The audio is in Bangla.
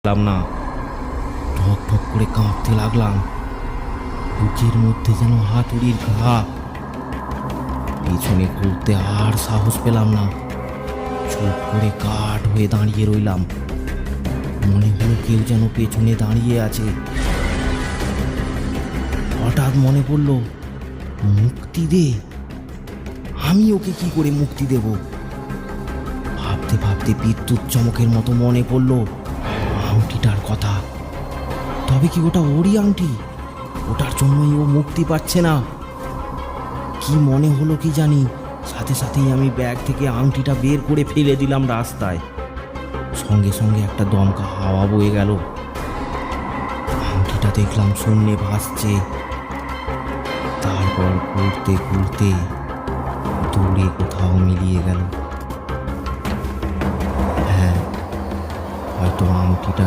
পেলাম না। ঠক ঠক করে কাঁপতে লাগলাম। বুকের মধ্যে যেন হাতুড়ির ঘা। পিছনে ঘুরতে আর সাহস পেলাম না। চুপ করে কাঠ হয়ে দাঁড়িয়ে রইলাম। মনে হলো কেউ যেন পেছনে দাঁড়িয়ে আছে। হঠাৎ মনে পড়ল, মুক্তি দে। আমি ওকে কি করে মুক্তি দেব? ভাবতে ভাবতে বিদ্যুৎ চমকের মতো মনে পড়ল আংটিটার কথা। তবে কি ওটা ওরই আংটি? ওটার জন্যই ও মুক্তি পাচ্ছে না। কি মনে হলো কি জানি, সাথে সাথেই আমি ব্যাগ থেকে আংটিটা বের করে ফেলে দিলাম রাস্তায়। সঙ্গে সঙ্গে একটা দমকা হাওয়া বয়ে গেল। আংটিটা দেখলাম শূন্যে ভাসছে। তারপর ঘুরতে ঘুরতে দূরে কোথাও মিলিয়ে গেল। হ্যাঁ, হয়তো আংটিটা